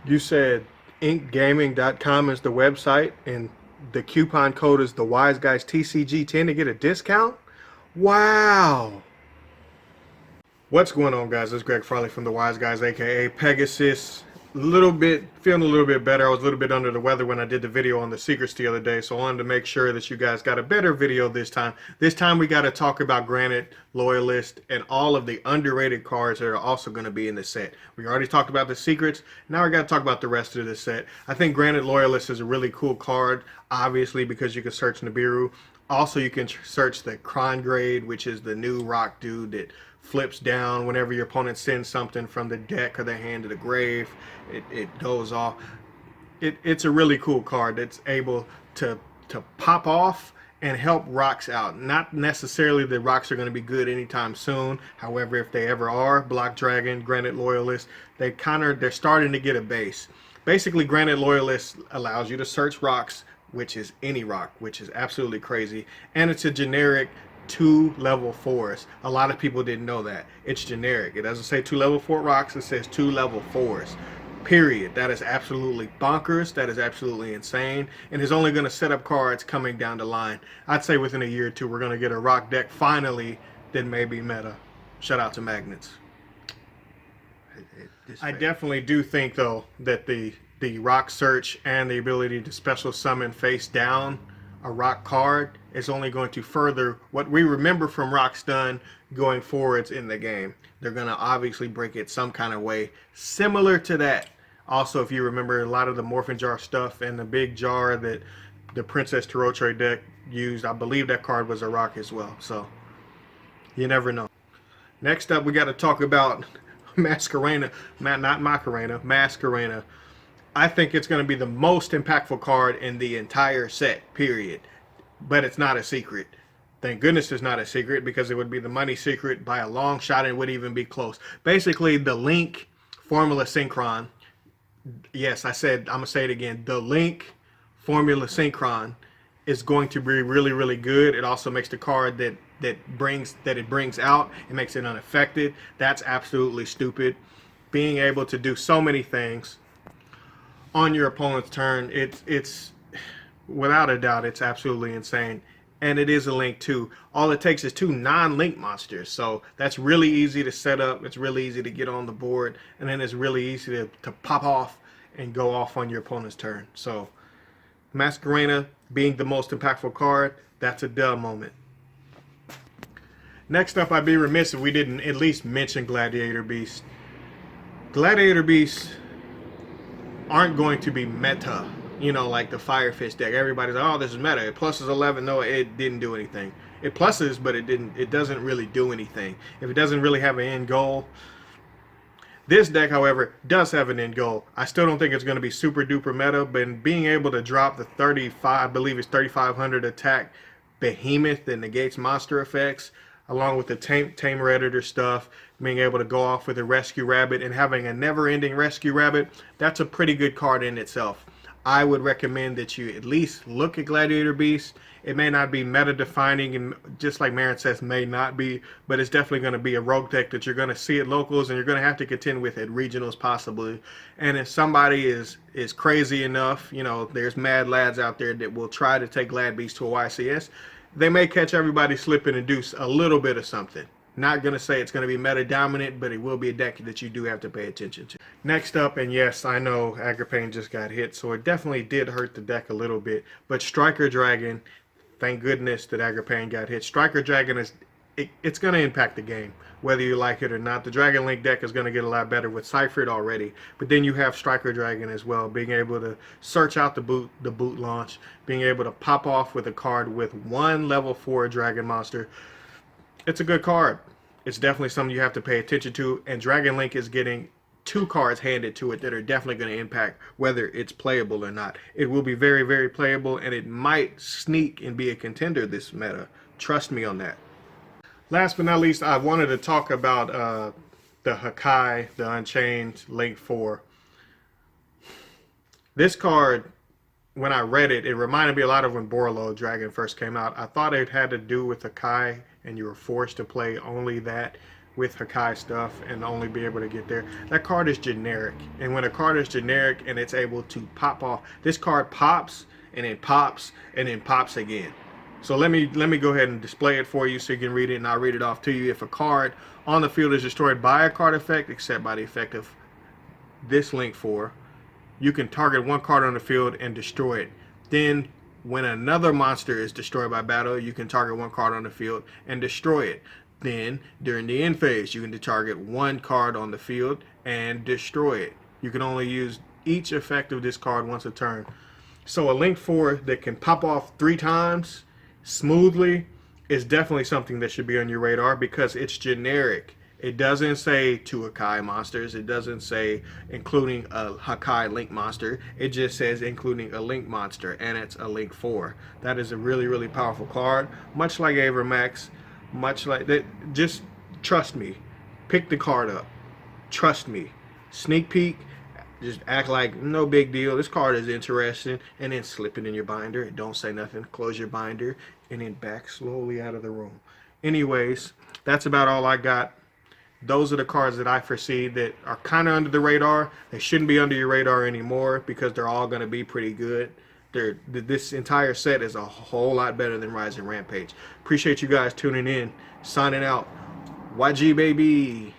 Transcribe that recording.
You said inkgaming.com is the website, and the coupon code is the Wiseguys TCG10 to get a discount? Wow. What's going on, guys? This is Greg Farley from the Wiseguys, aka Pegasus. Feeling a little bit better. I was a little bit under the weather when I did the video on the secrets the other day, so I wanted to make sure that you guys got a better video this time. This time we got to talk about Granite Loyalist and all of the underrated cards that are also going to be in the set. We already talked about the secrets. Now we got to talk about the rest of the set. I think Granite Loyalist is a really cool card, obviously because you can search Nibiru. Also, you can search the Cron Grade, which is the new rock dude that flips down whenever your opponent sends something from the deck or their hand to the grave. It goes off. It's a really cool card that's able to pop off and help rocks out. Not necessarily that rocks are going to be good anytime soon. However, if they ever are, Block Dragon, Granite Loyalist, they're starting to get a base. Basically, Granite Loyalist allows you to search rocks, which is any rock, which is absolutely crazy, and it's a generic 2 level 4s. A lot of people didn't know that. It's generic. It doesn't say 2 level 4 rocks, it says 2 level 4s. Period. That is absolutely bonkers. That is absolutely insane, and is only going to set up cards coming down the line. I'd say within a year or two we're going to get a rock deck finally that may be meta. Shout out to Magnets. I definitely do think though that the rock search and the ability to special summon face down a rock card is only going to further what we remember from Rock's done going forwards in the game. They're going to obviously break it some kind of way similar to that. Also, if you remember a lot of the Morphin Jar stuff and the big jar that the Princess Tarotre deck used, I believe that card was a rock as well. So you never know. Next up, we got to talk about Masquerena. Not Macarena, Masquerena. I think it's going to be the most impactful card in the entire set, period. But it's not a secret. Thank goodness it's not a secret, because it would be the money secret by a long shot and it wouldn't even be close. Basically, the Link Formula Synchron. Yes, I'm going to say it again. The Link Formula Synchron is going to be really, really good. It also makes the card that it brings out, it makes it unaffected. That's absolutely stupid. Being able to do so many things on your opponent's turn, it's without a doubt, it's absolutely insane. And it is a link too. All it takes is 2 non-link monsters, so that's really easy to set up. It's really easy to get on the board, and then it's really easy to pop off and go off on your opponent's turn. So Masquerena being the most impactful card, that's a duh moment. Next up, I'd be remiss if we didn't at least mention Gladiator Beasts. Gladiator Beasts aren't going to be meta, like the Firefish deck. Everybody's like, oh, this is meta. It pluses 11. No, it didn't do anything. It pluses, but it doesn't really do anything. If it doesn't really have an end goal. This deck, however, does have an end goal. I still don't think it's going to be super duper meta, but being able to drop the 35, I believe it's 3,500 attack behemoth that negates monster effects, along with the Tamer Editor stuff, being able to go off with a Rescue Rabbit and having a never-ending Rescue Rabbit, that's a pretty good card in itself. I would recommend that you at least look at Gladiator Beasts. It may not be meta-defining, and just like Marin says, may not be, but it's definitely going to be a rogue deck that you're going to see at locals and you're going to have to contend with at regionals possibly. And if somebody is crazy enough, there's mad lads out there that will try to take Glad Beasts to a YCS, they may catch everybody slipping and do a little bit of something. Not going to say it's going to be meta dominant, but it will be a deck that you do have to pay attention to. Next up, and yes, I know Agripane just got hit, so it definitely did hurt the deck a little bit. But Striker Dragon, thank goodness that Agripane got hit. Striker Dragon it's going to impact the game, whether you like it or not. The Dragon Link deck is going to get a lot better with Cyphered already, but then you have Striker Dragon as well, being able to search out the boot launch, being able to pop off with a card with 1 level 4 Dragon monster. It's a good card. It's definitely something you have to pay attention to, and Dragon Link is getting 2 cards handed to it that are definitely going to impact whether it's playable or not. It will be very, very playable, and it might sneak and be a contender this meta. Trust me on that. Last but not least, I wanted to talk about the Hawkeye, the Unchained Link 4. This card, when I read it, it reminded me a lot of when Borlo Dragon first came out. I thought it had to do with Hawkeye and you were forced to play only that, with Hawkeye stuff and only be able to get there. That card is generic, and when a card is generic and it's able to pop off, this card pops and then pops and then pops again. So let me go ahead and display it for you so you can read it, and I'll read it off to you. If a card on the field is destroyed by a card effect, except by the effect of this link 4, you can target one card on the field and destroy it. Then when another monster is destroyed by battle, you can target one card on the field and destroy it. Then during the end phase, you can target one card on the field and destroy it. You can only use each effect of this card once a turn. So a link 4 that can pop off 3 times smoothly is definitely something that should be on your radar, because it's generic. It doesn't say 2 Hawkeye monsters. It doesn't say including a Hawkeye link monster. It just says including a link monster, and it's a link 4. That is a really, really powerful card. Much like Avermax, much like that. Just trust me. Pick the card up. Trust me. Sneak peek. Just act like no big deal. This card is interesting, and then slip it in your binder. Don't say nothing. Close your binder, and then back slowly out of the room. Anyways, that's about all I got. Those are the cards that I foresee that are kind of under the radar. They shouldn't be under your radar anymore, because they're all going to be pretty good. This entire set is a whole lot better than Rise and Rampage. Appreciate you guys tuning in. Signing out. YG baby.